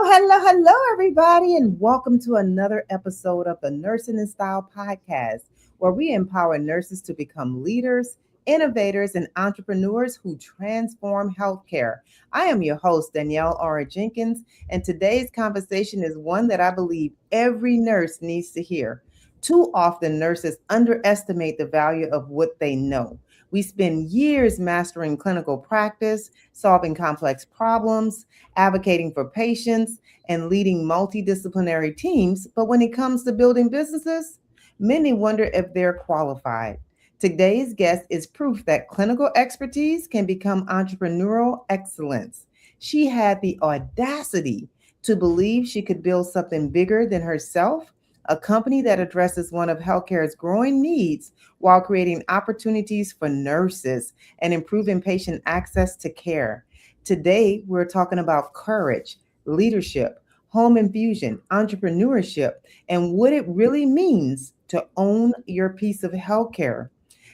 Hello, everybody, and welcome to another episode of the Nursing in Style Podcast, where we empower nurses to become leaders, innovators, and entrepreneurs who transform healthcare. I am your host, Danielle Jenkins, and today's conversation is one that I believe every nurse needs to hear. Too often, nurses underestimate the value of what they know. We spend years mastering clinical practice, solving complex problems, advocating for patients, and leading multidisciplinary teams. But when it comes to building businesses, many wonder if they're qualified. Today's guest is proof that clinical expertise can become entrepreneurial excellence. She had the audacity to believe she could build something bigger than herself, a company that addresses one of healthcare's growing needs while creating opportunities for nurses and improving patient access to care. Today, we're talking about courage, leadership, home infusion, entrepreneurship, and what it really means to own your piece of healthcare.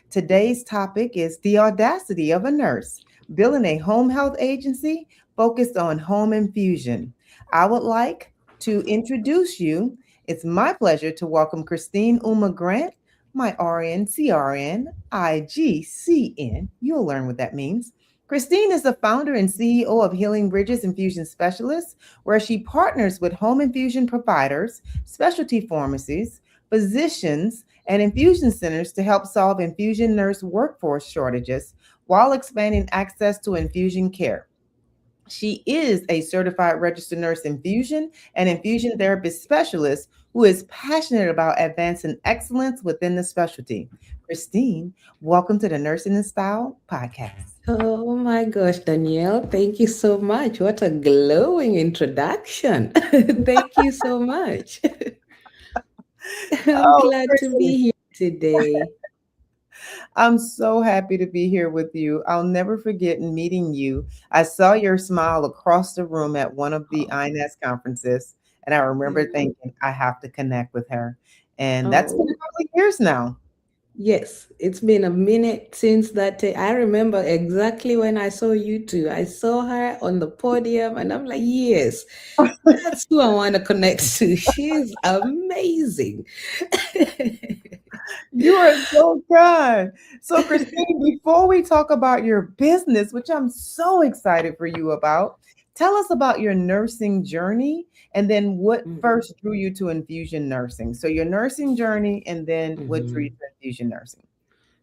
Today's topic is the audacity of a nurse building a home health agency focused on home infusion. I would like to introduce you. It's my pleasure to welcome Christine Ouma-Grant, my RN, CRN, IgCN. You'll learn what that means. Christine is the founder and CEO of Healing Bridges Infusion Specialists, where she partners with home infusion providers, specialty pharmacies, physicians, and infusion centers to help solve infusion nurse workforce shortages while expanding access to infusion care. She is a certified registered nurse infusion and infusion therapist specialist who is passionate about advancing excellence within the specialty. Christine, welcome to the Nursing in Style Podcast. Oh my gosh, Danielle, thank you so much. What a glowing introduction. Thank you so much. I'm Oh, glad to Christine, be here today. I'm so happy to be here with you. I'll never forget meeting you. I saw your smile across the room at one of the INS conferences, and I remember Mhm. thinking, I have to connect with her. And that's been a Oh, couple of years now. yes, it's been a minute since that day. I remember exactly when I saw you two. I saw her on the podium, and I'm like, yes, that's who I want to connect to. She's amazing. You are so kind. So, Christine, before we talk about your business, which I'm so excited for you about, tell us about your nursing journey and then what Mhm, first drew you to infusion nursing. So, your nursing journey and then what drew you mhm. to infusion nursing.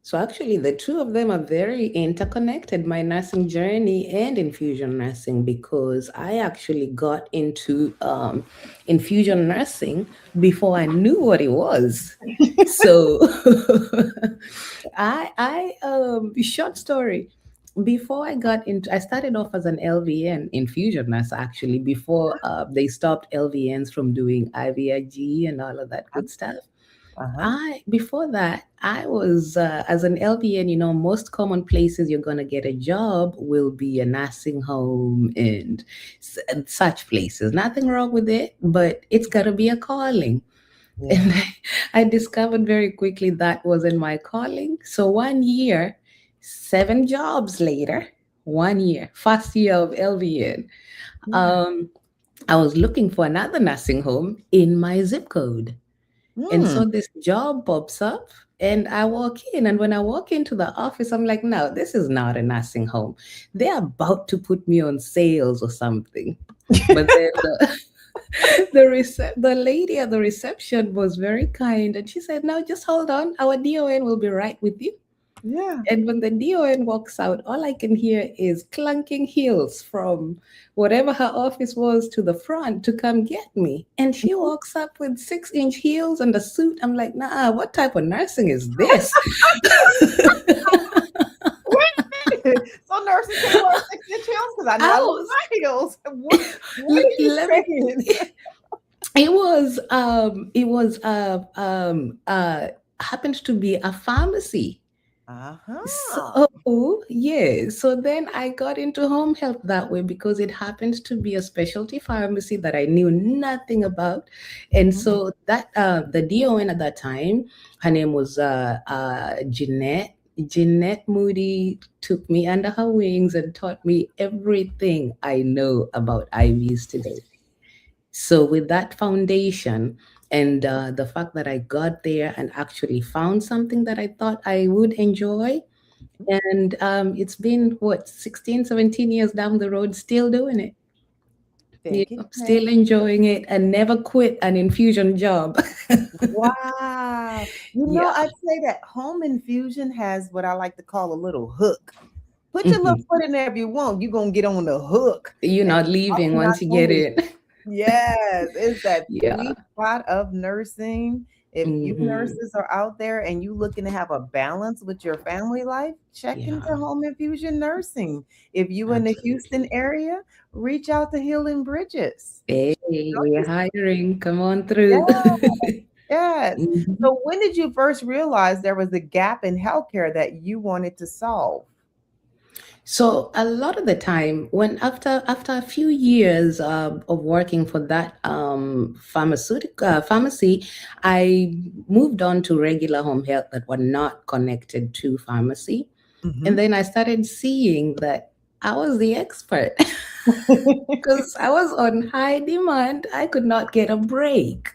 So actually, the two of them are very interconnected, my nursing journey and infusion nursing, because I actually got into infusion nursing before I knew what it was. So short story. Before I got into, I started off as an LVN infusion nurse actually before they stopped LVNs from doing IVIG and all of that good stuff. Uh-huh. I before that, I was as an LVN. Most common places you're gonna get a job will be a nursing home and such places. Nothing wrong with it, but it's gotta be a calling. Yeah. And I discovered very quickly that wasn't my calling. So 1 year, 7 jobs later, 1 year, first year of LVN, Yeah. um, I was looking for another nursing home in my zip code. And Hmm. so this job pops up and I walk in. And when I walk into the office, I'm like, no, this is not a nursing home. They're about to put me on sales or something. But then the lady at the reception was very kind and she said, no, just hold on. Our DON will be right with you. Yeah. And when the DON walks out, all I can hear is clunking heels from whatever her office was to the front to come get me. And she walks up with 6-inch heels and a suit. I'm like, nah, what type of nursing is this? Wait a minute. So nurses can wear 6-inch heels because I know I I love was, my heels. What are you let me, saying? it was happened to be a pharmacy. Uh-huh. So, yeah. So then I got into home health that way because it happened to be a specialty pharmacy that I knew nothing about. And Mhm. so that the DON at that time, her name was Jeanette. Jeanette Moody took me under her wings and taught me everything I know about IVs today. So with that foundation and the fact that I got there and actually found something that I thought I would enjoy, and it's been what, 16, 17 years down the road, still doing it. Yeah, Thank you, still ma'am. enjoying it and never quit an infusion job. Wow. You know, Yeah. I'd say that home infusion has what I like to call a little hook. Put your little Mhm. foot in there if you want. You're gonna get on the hook. You're And not you're leaving not once you get gonna. in. Yes, it's that Yeah. sweet spot of nursing. If you Hmm. nurses are out there and you looking to have a balance with your family life, check into Yeah, home infusion nursing. If you in the Houston absolutely. area, reach out to Healing Bridges. Hey, we're hiring. Come on through. Yes. Mhm. So when did you first realize there was a gap in healthcare that you wanted to solve? So a lot of the time, when after a few years of working for that pharmaceutical pharmacy, I moved on to regular home health that were not connected to pharmacy, and Mhm. then I started seeing that I was the expert because I was on high demand. I could not get a break.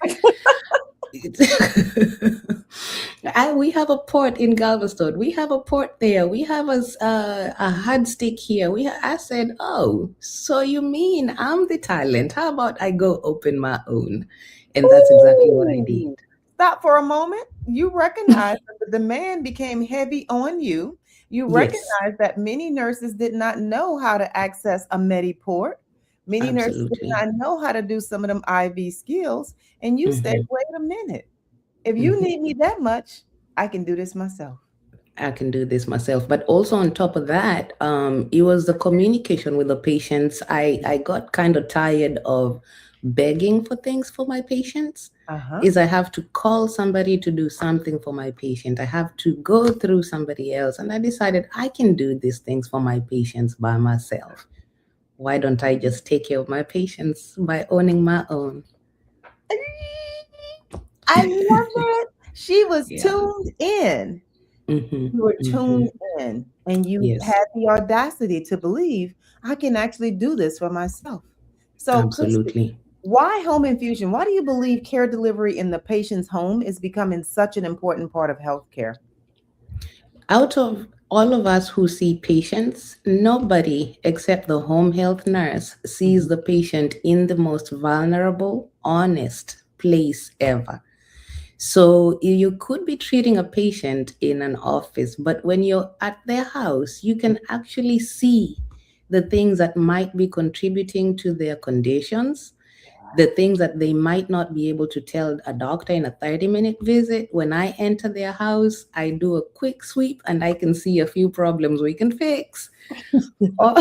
We have a port in Galveston. We have a port there. We have a hard stick here. I said, oh, so you mean I'm the talent? How about I go open my own? And that's exactly what I did. Ooh. Stop for a moment. You recognize that the demand became heavy on you. You Yes, recognize that many nurses did not know how to access a Mediport. Many nurses did absolutely. not know how to do some of them IV skills. And you said, Hmm. wait a minute. If you Hmm. need me that much, I can do this myself. I can do this myself. But also on top of that, it was the communication with the patients. I got kind of tired of begging for things for my patients. Uh-huh. Is I have to call somebody to do something for my patient. I have to go through somebody else. And I decided I can do these things for my patients by myself. Why don't I just take care of my patients by owning my own? I love it. She was Yeah. tuned in. Hmm. You were Hmm. tuned in and you Yes, had the audacity to believe I can actually do this for myself. So, Christy, absolutely. why home infusion? Why do you believe care delivery in the patient's home is becoming such an important part of healthcare? Out of all of us who see patients, nobody except the home health nurse sees Mhm. the patient in the most vulnerable, honest place ever. So you could be treating a patient in an office, but when you're at their house, you can actually see the things that might be contributing to their conditions, the things that they might not be able to tell a doctor in a 30-minute visit. When I enter their house, I do a quick sweep and I can see a few problems we can fix. Or-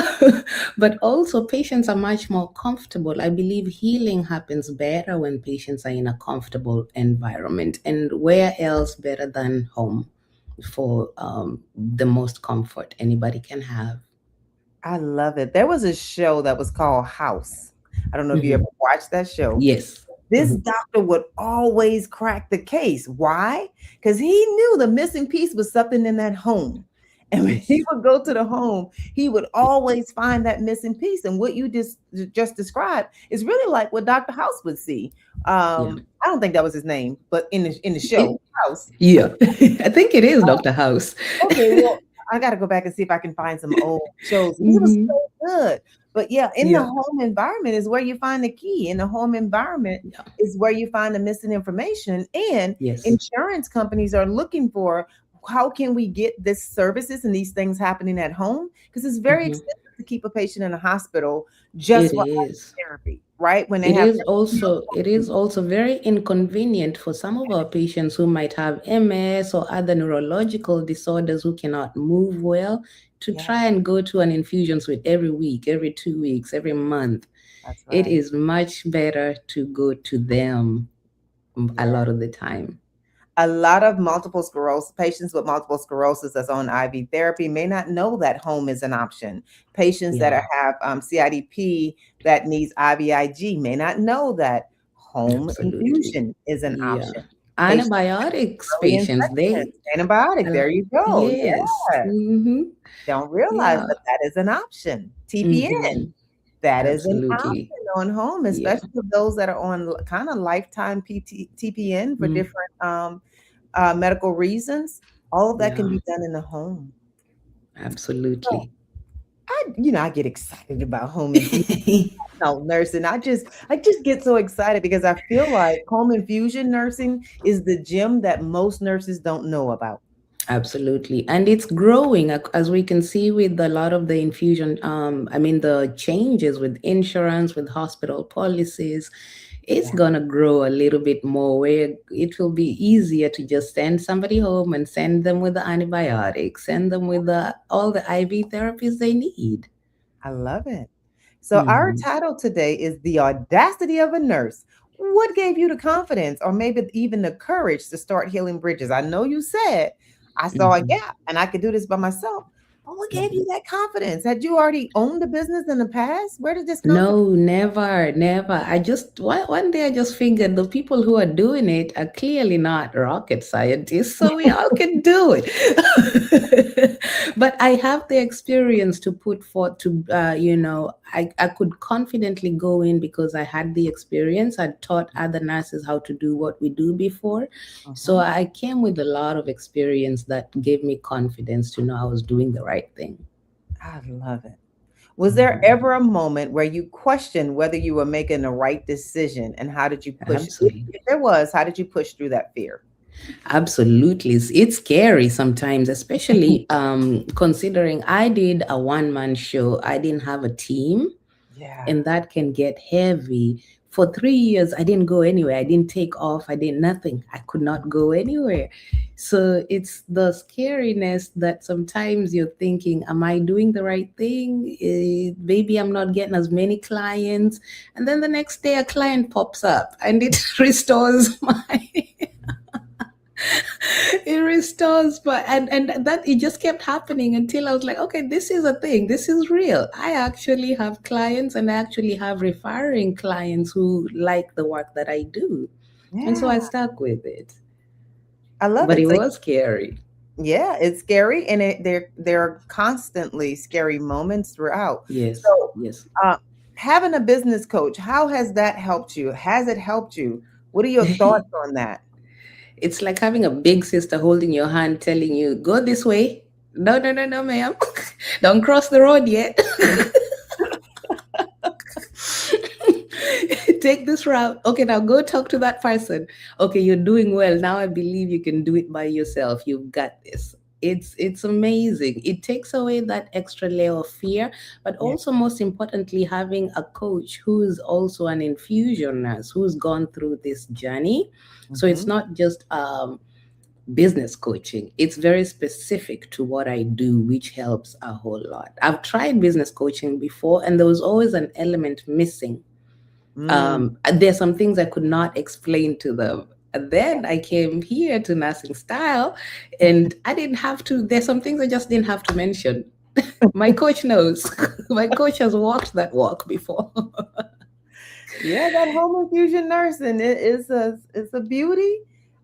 but also, patients are much more comfortable. I believe healing happens better when patients are in a comfortable environment. And where else better than home for the most comfort anybody can have? I love it. There was a show that was called House. I don't know if you ever Hmm. watched that show. Yes. This Hmm. doctor would always crack the case. Why? Because he knew the missing piece was something in that home. And when he Yes. would go to the home, he would always find that missing piece. And what you just described is really like what Dr. House would see. Yeah. I don't think that was his name, but in the show It, House. yeah. I think it is Dr. House. Okay, well, I gotta go back and see if I can find some old shows because it was Hmm. so good. But yeah, in the Yeah. home environment is where you find the key. In the home environment Yeah. is where you find the missing information. And Yes. insurance companies are looking for how can we get this services and these things happening at home? Because it's very Hmm. expensive to keep a patient in a hospital just It for is. therapy, right? When they It have is also it is also very inconvenient for some of our patients who might have MS or other neurological disorders who cannot move well to yeah, try and go to an infusion suite every week, every 2 weeks, every month. that's It right. is much better to go to them a Yeah. lot of the time. A lot of multiple sclerosis patients with multiple sclerosis that's on IV therapy may not know that home is an option. Patients that Yeah, have CIDP that needs IVIG may not know that home absolutely. infusion is an Yeah. option. Patients Antibiotics with early patients, infections, antibiotic. There you go. yes. Yeah, Hmm. don't realize Yeah. that that is an option. TPN. Hmm. that is an Absolutely. option on home, Yeah. especially for those that are on kind of lifetime TPN for Mm, different medical reasons. All of that can yeah. be done in the home. So Absolutely. I get excited about home infusion. No, nursing. I just get so excited because I feel like home infusion nursing is the gem that most nurses don't know about. Absolutely. And it's growing, as we can see with a lot of the infusion, I mean, the changes with insurance, with hospital policies. It's Yeah, going to grow a little bit more where it will be easier to just send somebody home and send them with the antibiotics, send them with all the IV therapies they need. I love it. So our Hmm. title today is The Audacity of a Nurse. What gave you the confidence or maybe even the courage to start healing bridges? I know you said I saw a Hmm. gap and I could do this by myself. But what gave Hmm. you that confidence? Had you already owned the business in the past? Where did this confidence? No, never, never. I just one day I just figured the people who are doing it are clearly not rocket scientists, so we all can do it. But I have the experience to put forth to, I could confidently go in because I had the experience. I taught other nurses how to do what we do before. So Mhm. I came with a lot of experience that gave me confidence to know I was doing the right thing. I love it. Was there Mhm. ever a moment where you questioned whether you were making the right decision and how did you push? Absolutely. If there was, how did you push through that fear? Absolutely. It's scary sometimes, especially considering I did a one-man show. I didn't have a team, Yeah. and that can get heavy. For 3 years, I didn't go anywhere. I didn't take off. I did nothing. I could not go anywhere. So it's the scariness that sometimes you're thinking, am I doing the right thing? Maybe I'm not getting as many clients. And then the next day, a client pops up and it restores my it restores, but and that it just kept happening until I was like, okay, this is a thing, this is real. I actually have clients and I actually have referring clients who like the work that I do, and so Yeah. I stuck with it. I love But it. it So was scary. yeah, it's scary, and there are constantly scary moments throughout. Yes, So, yes. uh, having a business coach, how has that helped you? Has it helped you? What are your thoughts on that? It's like having a big sister holding your hand, telling you, go this way. No, no, no, no, ma'am. Don't cross the road yet. Take this route. Okay, now go talk to that person. Okay, you're doing well. Now I believe you can do it by yourself. You've got this. It's amazing. It takes away that extra layer of fear, but Yeah. also most importantly, having a coach who is also an infusion nurse who's gone through this journey. So it's Mhm. not just business coaching. It's very specific to what I do, which helps a whole lot. I've tried business coaching before, and there was always an element missing. Mm. There's some things I could not explain to them. And then I came here to Nursing Style, and I didn't have to. There's some things I just didn't have to mention. My coach knows. My coach has walked that walk before. Yeah, that home infusion nursing it's a beauty,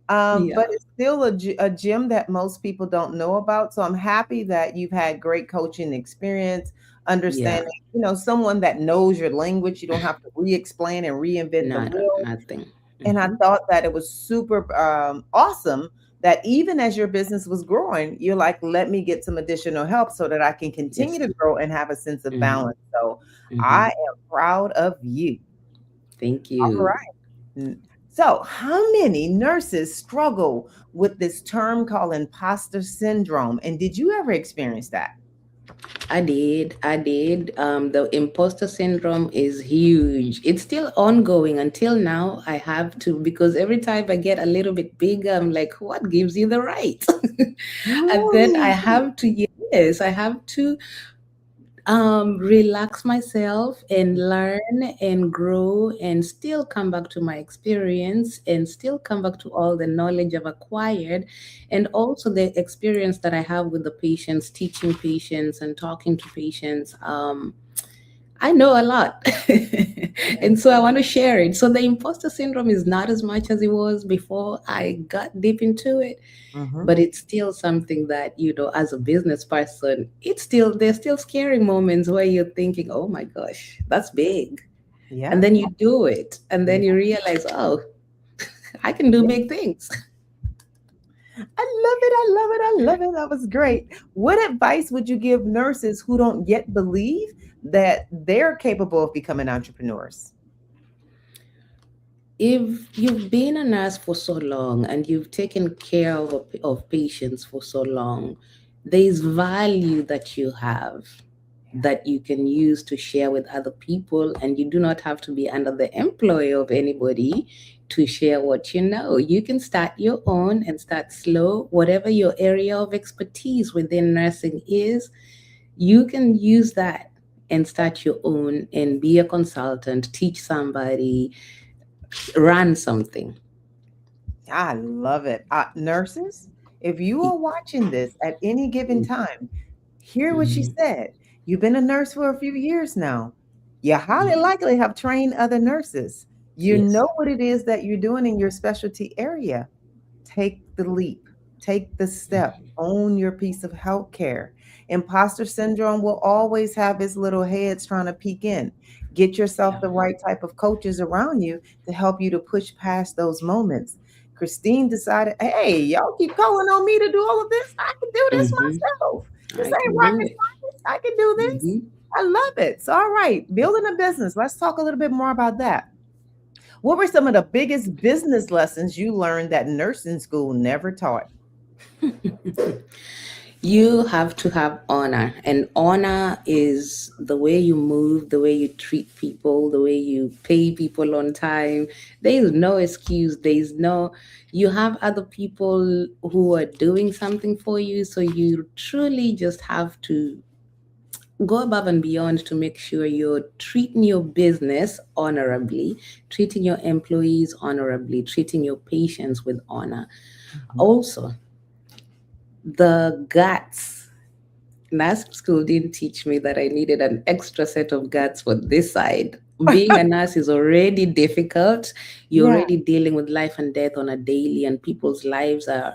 Yeah, but it's still a gem that most people don't know about. So I'm happy that you've had great coaching experience, yeah. understanding, someone that knows your language. You don't have to re-explain and reinvent the Nada, wheel. nothing. And I Hmm. thought that it was super awesome that even as your business was growing, you're like, let me get some additional help so that I can continue Yes. to grow and have a sense of Hmm. balance. So I Hmm. am proud of you. Thank All you. right. So, how many nurses struggle with this term called imposter syndrome? And did you ever experience that? I did. I did. The imposter syndrome is huge. It's still ongoing until now. I have to, because every time I get a little bit bigger, I'm like, what gives you the right? And then I Really? have to, yes, I have to relax myself and learn and grow and still come back to my experience and still come back to all the knowledge I've acquired and also the experience that I have with the patients, teaching patients and talking to patients. I know a lot. And Yes. so I want to share it. So the imposter syndrome is not as much as it was before I got deep into it, Mm-hmm. but it's still something that, as a business person, there's still scary moments where you're thinking, oh my gosh, that's big. And Yeah. then you do it, and Yeah. then you realize, oh, I can do Yeah. big things. I love it. I love it. I love it. That was great. What advice would you give nurses who don't yet believe that they're capable of becoming entrepreneurs? If you've been a nurse for so long and you've taken care of patients for so long, there's value that you have that you can use to share with other people, and you do not have to be under the employ of anybody to share what you know. You can start your own and start slow. Whatever your area of expertise within nursing is, you can use that and start your own and be a consultant, teach somebody, run something. I love it. Nurses, if you are watching this at any given time, hear what she Mhm. said. You've been a nurse for a few years now. You highly likely have trained other nurses. You Yes. know what it is that you're doing in your specialty area. Take the leap, take the step, own your piece of healthcare. Imposter syndrome will always have its little heads trying to peek in. Get yourself Yeah. the right type of coaches around you to help you to push past those moments. Christine decided, hey, y'all keep calling on me to do all of this. I can do this Hmm. myself. This I ain't can do rocket it. science. I can do this. Hmm. I love it. So, all right, building a business. Let's talk a little bit more about that. What were some of the biggest business lessons you learned that nursing school never taught? You have to have honor, and honor is the way you move, the way you treat people, the way you pay people on time. There is no excuse. You have other people who are doing something for you, so you truly just have to go above and beyond to make sure you're treating your business honorably, treating your employees honorably, treating your patients with honor. Mhm. Also, the guts. Nursing school didn't teach me that I needed an extra set of guts for this side. Being a nurse is already difficult. You're Yeah, already dealing with life and death on a daily, and people's lives are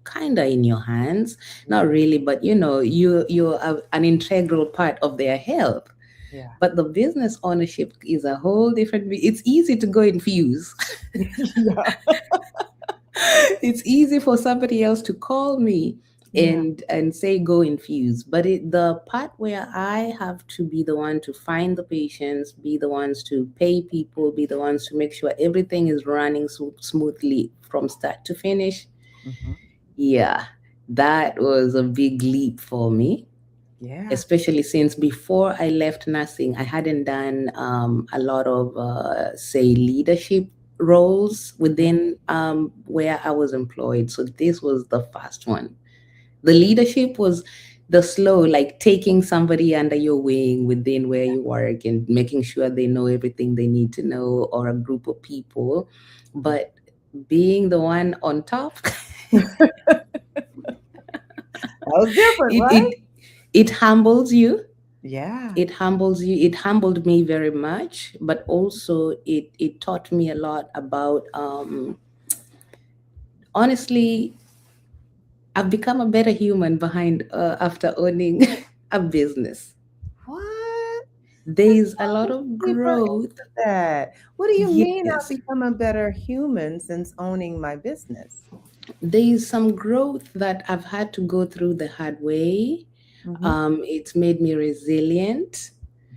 kind of in your hands. Not yeah, really, but you're an integral part of their health. yeah. But the business ownership is a whole different. It's easy to go infuse. Yeah, It's easy for somebody else to call me yeah. and say go infuse, but the part where I have to be the one to find the patients, be the ones to pay people, be the ones to make sure everything is running smoothly from start to finish. Mhm. Yeah, that was a big leap for me, Yeah. especially since before I left nursing, I hadn't done a lot of, say, leadership roles Mhm. within where I was employed. So this was the first one. The leadership was the slow, like taking somebody under your wing within where you work and making sure they know everything they need to know, or a group of people. But being the one on top, That was different, it, right? it, it humbles you. Yeah. It humbled me very much, but also it taught me a lot about, honestly, I've become a better human behind after owning a business. What? Let's There's a go lot of deeper growth. into that. What do you mean I've Yes, become a better human since owning my business? there's some growth that I've had to go through the hard way. Mm-hmm. It's made me resilient.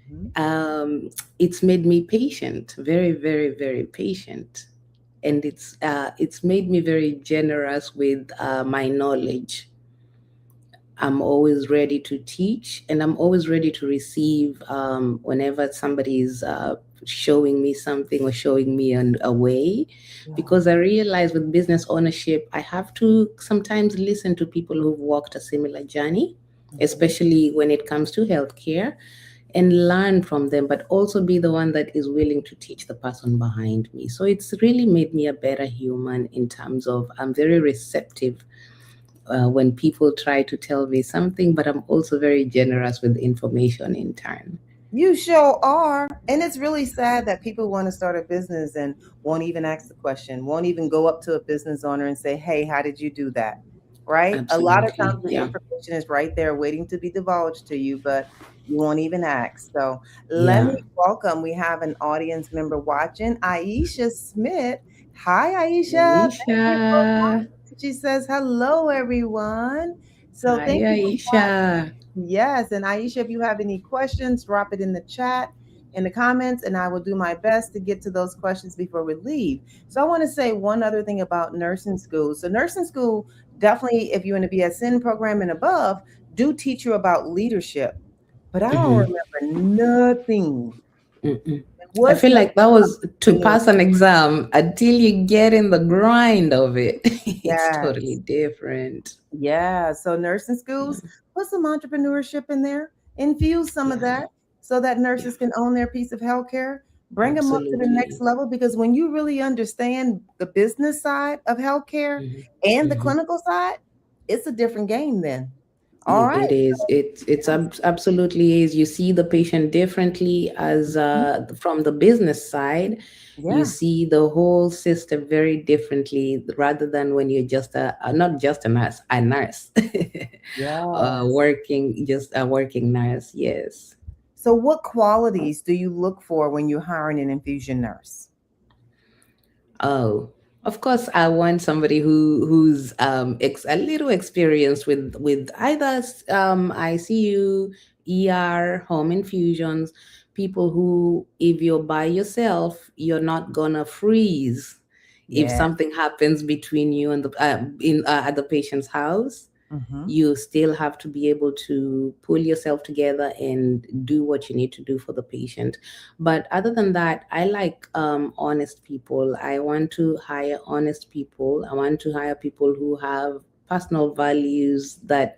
Mm-hmm. It's made me patient, very, very, very patient, and it's made me very generous with my knowledge. I'm always ready to teach, and I'm always ready to receive whenever somebody is showing me something or showing me a way. Yeah. Because I realize with business ownership, I have to sometimes listen to people who've walked a similar journey, Mm-hmm. especially when it comes to healthcare, and learn from them, but also be the one that is willing to teach the person behind me. So it's really made me a better human in terms of I'm very receptive when people try to tell me something, but I'm also very generous with information in turn. You sure are. And it's really sad that people want to start a business and won't even ask the question, won't even go up to a business owner and say, hey, how did you do that? Right? A lot of times Absolutely. the Yeah. information is right there waiting to be divulged to you, but you won't even ask. So let me Yeah. welcome. We have an audience member watching, Aisha Smith. Hi, Aisha. Thank Aisha. you for watching. She says, hello, everyone. So Hi, thank you for Aisha. Yes, and Aisha, if you have any questions, drop it in the chat, in the comments, and I will do my best to get to those questions before we leave. So I want to say one other thing about nursing school. So nursing school, definitely, if you're in the BSN program and above, do teach you about leadership. But I don't Mhm. remember nothing. Mm-mm. I What's feel nursing like that was to entrepreneur? pass an exam until you get in the grind of it. It's totally Yes. different. Yeah, so nursing Yeah. schools, put some entrepreneurship in there, infuse some of Yeah. that so that Yeah. nurses can own their piece of healthcare, bring them up to the next Absolutely. level. Because when you really understand the business side of healthcare Hmm. and the Hmm. clinical side, it's a different game then. All right. It is. Absolutely is. You see the patient differently as Mhm. from the business side. You Yeah. see the whole system very differently rather than when you're just not just a nurse, Yes. working just a working nurse. Yes. So, what qualities do you look for when you're hiring an infusion nurse? Oh, of course, I want somebody who's a little experienced with either ICU, ER, home infusions. People who, if you're by yourself, you're not gonna freeze if Yeah. something happens between you and the in at the patient's house. Hmm. You still have to be able to pull yourself together and do what you need to do for the patient. But other than that, I like honest people. I want to hire honest people. I want to hire people who have personal values that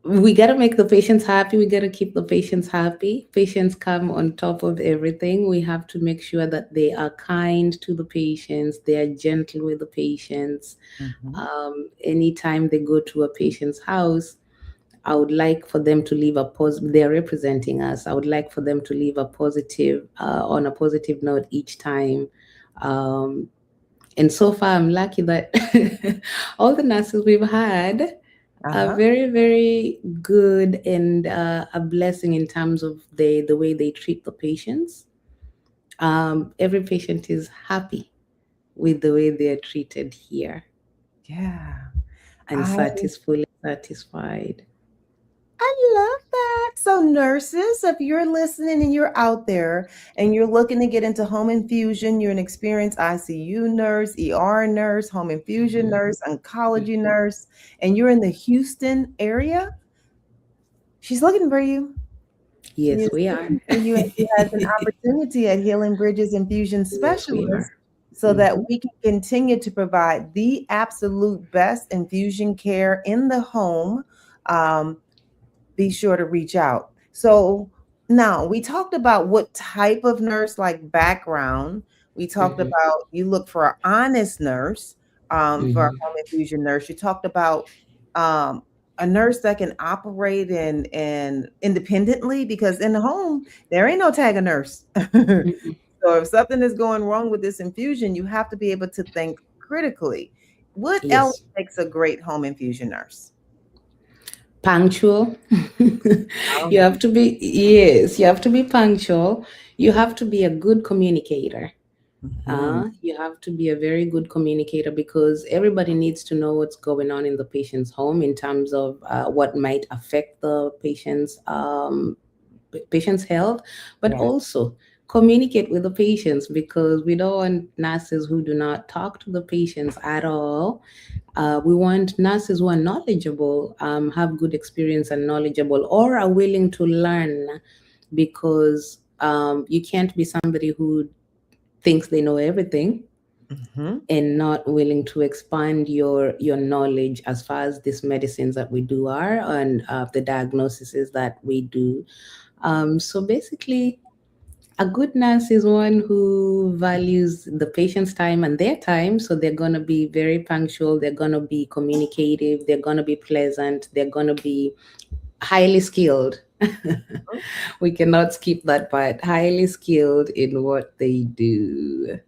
we got to make the patients happy. We got to keep the patients happy. Patients come on top of everything. We have to make sure that they are kind to the patients, they are gentle with the patients. Hmm. Anytime they go to a patient's house, I would like for them to leave a positive. They're representing us. I would like for them to leave a positive, on a positive note each time. Um, and so far, I'm lucky that all the nurses we've had are Uh-huh. very, very good and a blessing in terms of the way they treat the patients. Every patient is happy with the way they are treated here Yeah. and I fully satisfied. I love that. So, nurses, if you're listening and you're out there and you're looking to get into home infusion, you're an experienced ICU nurse, ER nurse, home infusion Mhm. nurse, oncology nurse, and you're in the Houston area, she's looking for you. She Yes, is we are. looking for you, and she has an opportunity at Healing Bridges Infusion Yes, we Specialist are. so that Hmm. we can continue to provide the absolute best infusion care in the home. Um, be sure to reach out. So now we talked about what type of nurse, like background. We talked Hmm. about you look for an honest nurse, for a Hmm. home infusion nurse. You talked about um, a nurse that can operate and independently because in the home there ain't no tag a nurse. Hmm. So if something is going wrong with this infusion, you have to be able to think critically. What else Yes. makes a great home infusion nurse? Punctual. You Um, have to be, yes, you have to be punctual. You have to be a good communicator. mhm. You have to be a very good communicator because everybody needs to know what's going on in the patient's home in terms of what might affect the patient's health, but Yeah. also communicate with the patients because we don't want nurses who do not talk to the patients at all. We want nurses who are knowledgeable, have good experience and knowledgeable, or are willing to learn because you can't be somebody who thinks they know everything Mhm. and not willing to expand your knowledge as far as these medicines that we do are and the diagnoses that we do. So basically, a good nurse is one who values the patient's time and their time. So they're going to be very punctual. They're going to be communicative. They're going to be pleasant. They're going to be highly skilled. We cannot skip that part. Highly skilled in what they do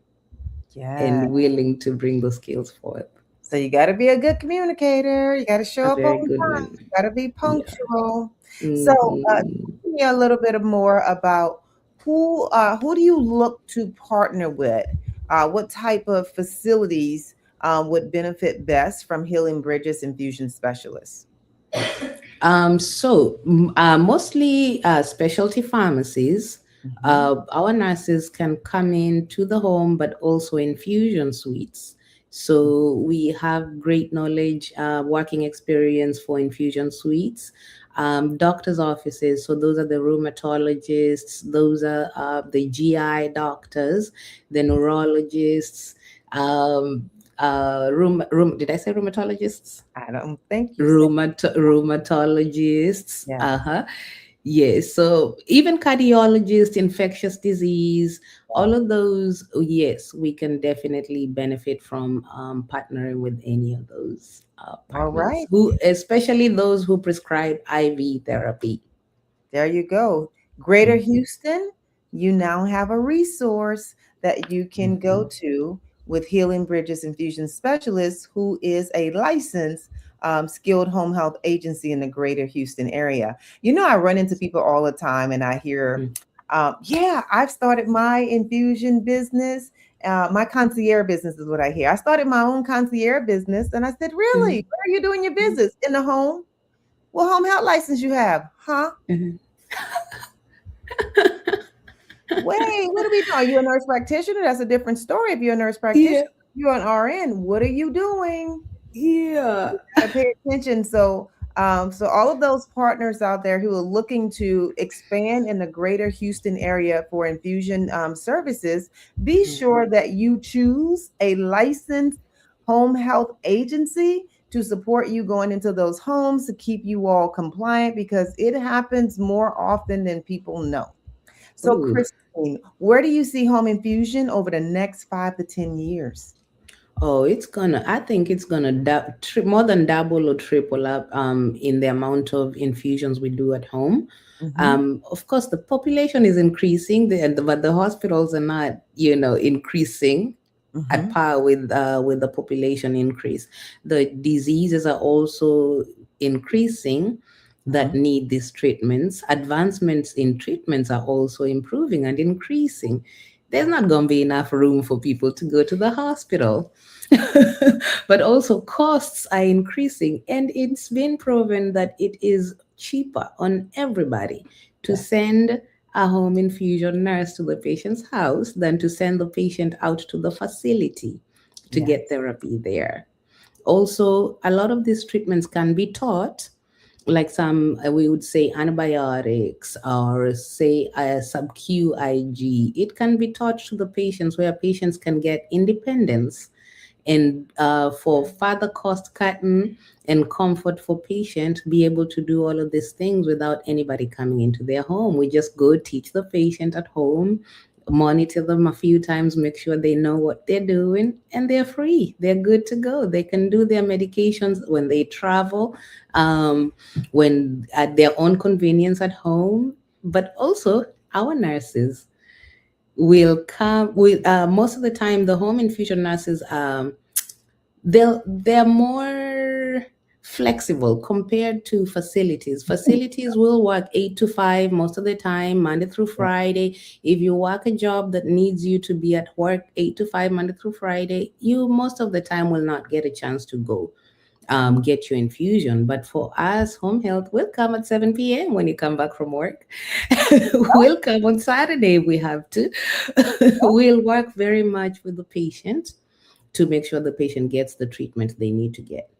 Yeah. and willing to bring those skills forth. So you got to be a good communicator. You got to A show up on very time. good You one. got to be Yeah. punctual. So, Hmm. tell me a little bit more about who do you look to partner with? What type of facilities would benefit best from Healing Bridges infusion specialists? Mostly specialty pharmacies. Hmm. Our nurses can come in to the home, but also infusion suites. So we have great knowledge, working experience for infusion suites. Doctors' offices. So those are the rheumatologists. Those are the GI doctors, the neurologists. Um, did I say rheumatologists? I don't think you said. Rheumatologists. Yeah. Uh-huh. Yes. So even cardiologists, infectious disease, Yeah. all of those, yes, we can definitely benefit from partnering with any of those All partners right. who, especially those who prescribe IV therapy. There you go. Greater Houston, you now have a resource that you can go Mhm. to with Healing Bridges Infusion Specialist, who is a licensed skilled home health agency in the greater Houston area. You know, I run into people all the time and I hear, Mhm. yeah, I've started my infusion business. My concierge business is what I hear. I started my own concierge business. And I said, really? Mhm. Where are you doing your Mhm. business? In the home? What home health license you have? Huh? Mhm. Wait, what are we doing? Are you a nurse practitioner? That's a different story. If you're a nurse Yeah. practitioner, you're an RN. What are you doing? Yeah. Gotta pay attention. So all of those partners out there who are looking to expand in the greater Houston area for infusion services, be Mhm. sure that you choose a licensed home health agency to support you going into those homes to keep you all compliant because it happens more often than people know. So, Ooh. Christine, where do you see home infusion over the next 5 to 10 years? Oh, I think it's gonna more than double or triple up in the amount of infusions we do at home. Hmm. Of course, the population is increasing, but the hospitals are not, increasing at Hmm. par with the population increase. The diseases are also increasing that Hmm. need these treatments. Advancements in treatments are also improving and increasing. There's not going to be enough room for people to go to the hospital. But also, costs are increasing, and it's been proven that it is cheaper on everybody to Yeah. send a home infusion nurse to the patient's house than to send the patient out to the facility to Yeah. get therapy there. Also, a lot of these treatments can be taught, like some, we would say antibiotics or say a sub-Q IG. It can be taught to the patients where patients can get independence and for further cost cutting and comfort for patient be able to do all of these things without anybody coming into their home. We just go teach the patient at home, monitor them a few times, make sure they know what they're doing, and they're free, they're good to go. They can do their medications when they travel, um, when at their own convenience at home. But also our nurses will come with most of the time the home infusion nurses, they're more flexible compared to facilities. Facilities will work 8 to 5 most of the time, Monday through Yeah. Friday. If you work a job that needs you to be at work 8 to 5 Monday through Friday, you most of the time will not get a chance to go get your infusion. But for us, home health will come at 7 p.m. when you come back from work. We'll come on Saturday if we have to. We'll work very much with the patient to make sure the patient gets the treatment they need to get.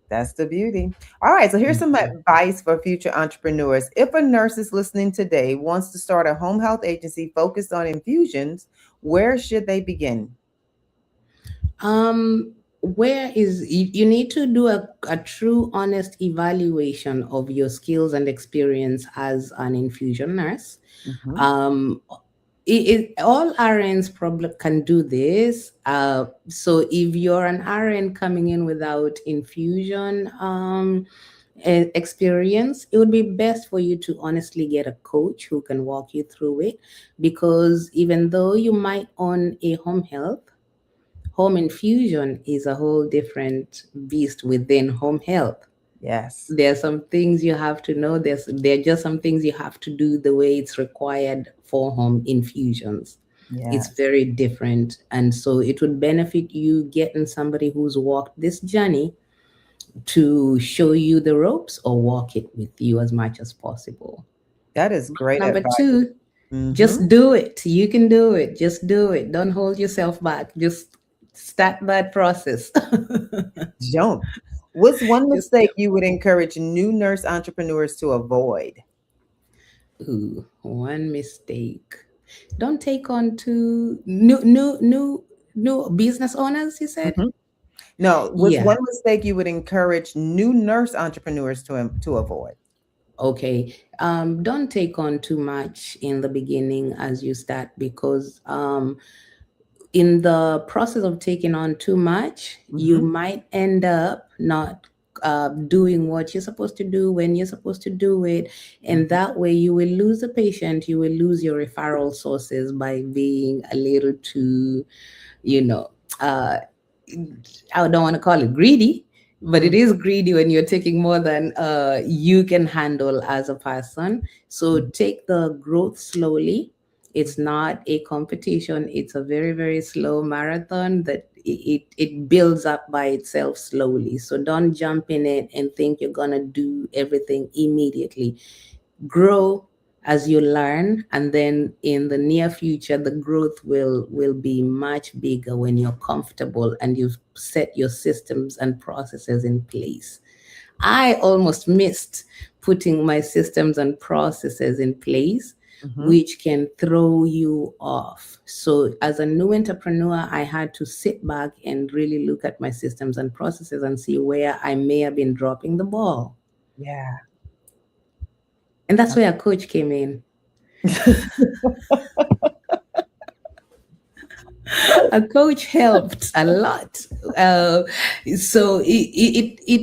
That's the beauty. All right. So here's some Mhm. advice for future entrepreneurs. If a nurse is listening today wants to start a home health agency focused on infusions, where should they begin? Where is you need to do a true honest evaluation of your skills and experience as an infusion nurse. Hmm. um all RNs probably can do this. So if you're an RN coming in without infusion experience, it would be best for you to honestly get a coach who can walk you through it. Because even though you might own a home health, home infusion is a whole different beast within home health. Yes. There are some things you have to know. There are just some things you have to do the way it's required for home infusions. It's Yes. very different. And so it would benefit you getting somebody who's walked this journey to show you the ropes or walk it with you as much as possible. That is great Number advice. two, Mm-hmm. just do it. You can do it. Just do it. Don't hold yourself back. Just start that process. Jump. What's one Just mistake jump. you would encourage new nurse entrepreneurs to avoid? Ooh, one mistake. Don't take on too new business owners, you said? Mhm. No, what's Yeah. one mistake you would encourage new nurse entrepreneurs to avoid? Okay. Don't take on too much in the beginning as you start, because in the process of taking on too much, you Hmm. might end up not doing what you're supposed to do when you're supposed to do it. And Hmm. that way, you will lose the patient, you will lose your referral sources by being a little too, you know, uh, I don't want to call it greedy, but it is greedy when you're taking more than you can handle as a person. So take the growth slowly. It's not a competition. It's a very, very slow marathon that it builds up by itself slowly. So don't jump in it and think you're gonna do everything immediately. Grow as you learn, and then in the near future the growth will be much bigger when you're comfortable and you've set your systems and processes in place. I almost missed putting my systems and processes in place, Hmm. which can throw you off. So as a new entrepreneur, I had to sit back and really look at my systems and processes and see where I may have been dropping the ball. Yeah. And that's where a coach came in. A coach helped a lot. Uh, so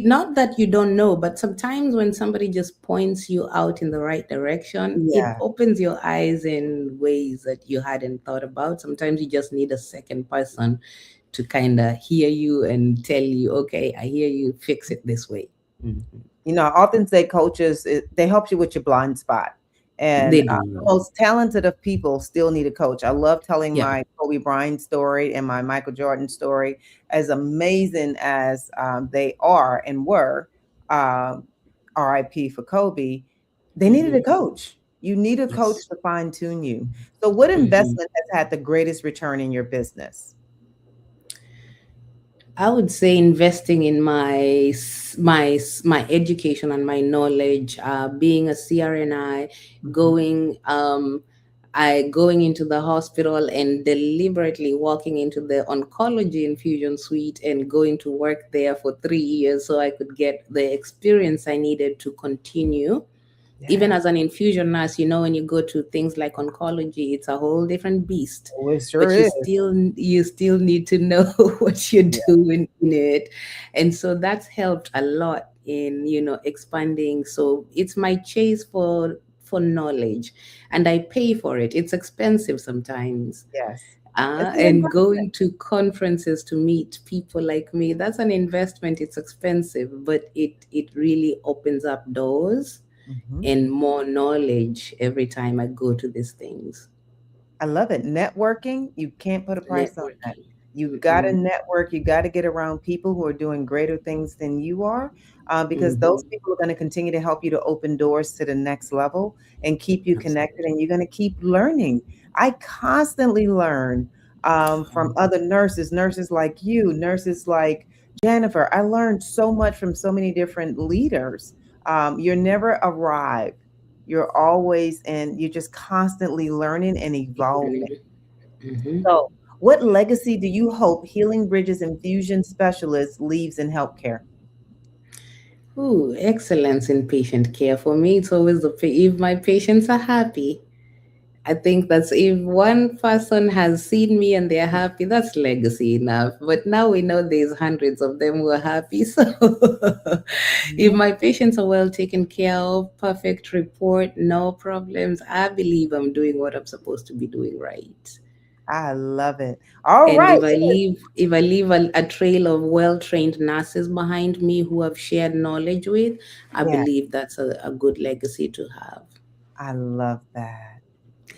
not that you don't know, but sometimes when somebody just points you out in the right direction, it Yeah. opens your eyes in ways that you hadn't thought about. Sometimes you just need a second person to kind of hear you and tell you, okay, I hear you, fix it this way. Mhm. I often say coaches, they help you with your blind spot. And They the do. most talented of people still need a coach. I love telling Yeah. my Kobe Bryant story and my Michael Jordan story. As amazing as they are and were, um, RIP for Kobe, they needed a Hmm. coach. You need a coach Yes. to fine tune you. So, what Hmm. investment has had the greatest return in your business? I would say investing in my education and my knowledge, being a CRNI, Mhm. going going into the hospital and deliberately walking into the oncology infusion suite and going to work there for 3 years so I could get the experience I needed to continue. Even Yeah, as an infusion nurse, when you go to things like oncology, it's a whole different beast. oh, it sure But is. you still need to know what you're Yeah. doing in it. And so that's helped a lot in, expanding. So it's my chase for knowledge, and I pay for it. It's expensive sometimes. Yes. It's an And investment. going to conferences to meet people like me, that's an investment. It's expensive, but it really opens up doors Mhm. and more knowledge every time I go to these things. I love it. Networking, you can't put a price on that. Networking. You got to Mm-mm. network. You got to get around people who are doing greater things than you are, because those Mm-hmm. people are going to continue to help you to open doors to the next level and keep you connected. Absolutely. And you're going to keep learning. I constantly learn from other nurses like you, nurses like Jennifer. I learned so much from so many different leaders. You're never arrived. You're always and you're just constantly learning and evolving. Learning. Mm-hmm. So, what legacy do you hope Healing Bridges Infusion Specialist leaves in healthcare? Ooh, excellence in patient care. For me, it's always if my patients are happy, I think that's if one person has seen me and they're happy, that's legacy enough. But now we know there's hundreds of them who are happy. So if Yeah, my patients are well taken care of, perfect report, no problems, I believe I'm doing what I'm supposed to be doing right. I love it. All And right. if I leave a trail of well-trained nurses behind me who have shared knowledge with, I Yeah, believe that's a good legacy to have. I love that.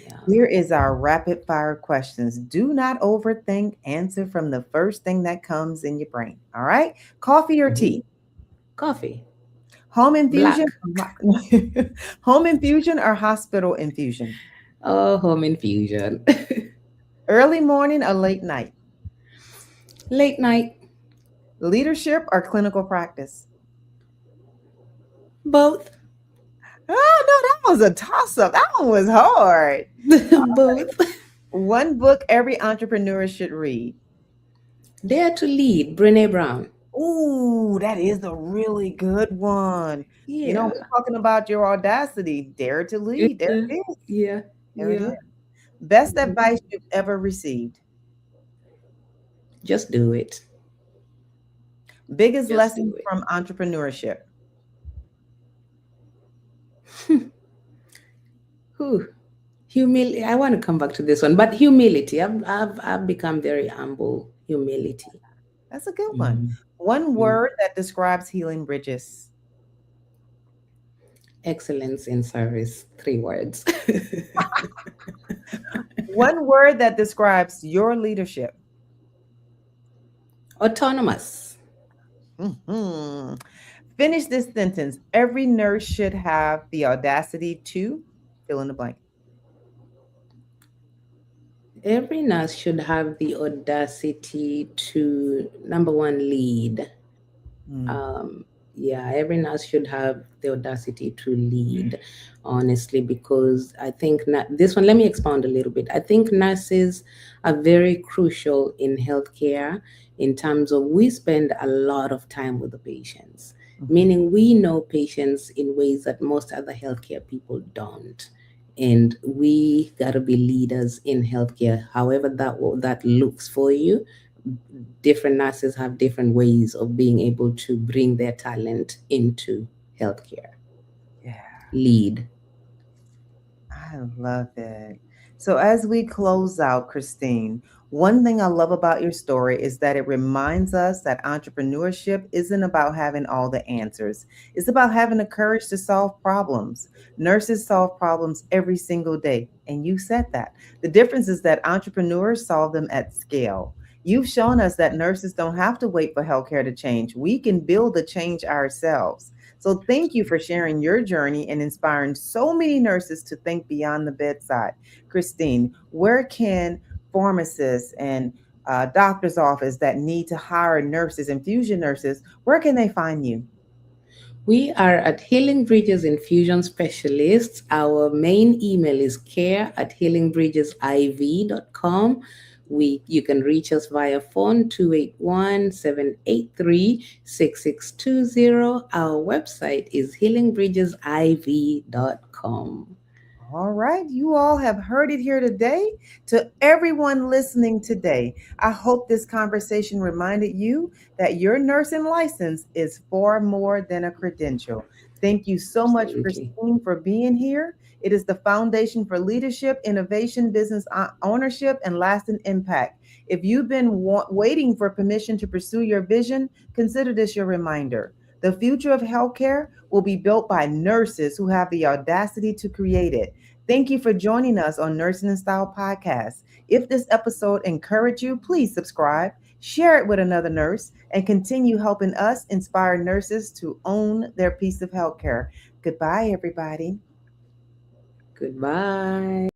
Yeah. Here is our rapid fire questions. Do not overthink. Answer from the first thing that comes in your brain. All right. Coffee or Mhm. tea? Coffee. Home infusion? Black. Home infusion or hospital infusion? Oh, home infusion. Early morning or late night? Late night. Leadership or clinical practice? Both. Oh, no, that was a toss up. That one was hard. Both. One book every entrepreneur should read. Dare to lead. Brene Brown. Ooh, that is a really good one. We're Yeah. talking about your audacity. Dare to lead. There Yeah. it is. Yeah. There it is. Yeah. Best Mhm. advice you've ever received. Just do it. Biggest Just lesson do it. from entrepreneurship. Whew. Humility. I want to come back to this one, but humility. I've become very humble. Humility. That's a good one. Mhm. One Mhm. word that describes healing bridges. Excellence in service. 3 words. One word that describes your leadership. Autonomous. Mhm. Finish this sentence. Every nurse should have the audacity to fill in the blank. Every nurse should have the audacity to, number one, lead. Mm, um, yeah, every nurse should have the audacity to lead, honestly, because I think this one, let me expound a little bit. I think nurses are very crucial in healthcare in terms of we spend a lot of time with the patients, mhm. meaning we know patients in ways that most other healthcare people don't. And we got to be leaders in healthcare, however that looks for you. Different nurses have different ways of being able to bring their talent into healthcare. Yeah, Lead. I love it. So, as we close out, Christine, one thing I love about your story is that it reminds us that entrepreneurship isn't about having all the answers. It's about having the courage to solve problems. Nurses solve problems every single day, and you said that. The difference is that entrepreneurs solve them at scale. You've shown us that nurses don't have to wait for healthcare to change. We can build the change ourselves. So thank you for sharing your journey and inspiring so many nurses to think beyond the bedside. Christine, where can pharmacists and doctor's office that need to hire nurses, infusion nurses, where can they find you? We are at Healing Bridges Infusion Specialists. Our main email is care@healingbridgesiv.com. You can reach us via phone 281-783-6620. Our website is healingbridgesiv.com. All right, you all have heard it here today. To everyone listening today, I hope this conversation reminded you that your nursing license is far more than a credential. Thank you so much, Absolutely. Christine, for being here. It is the foundation for leadership, innovation, business ownership, and lasting impact. If you've been waiting for permission to pursue your vision, consider this your reminder. The future of healthcare will be built by nurses who have the audacity to create it. Thank you for joining us on Nursing and Style Podcast. If this episode encouraged you, please subscribe, share it with another nurse, and continue helping us inspire nurses to own their piece of healthcare. Goodbye, everybody. Goodbye.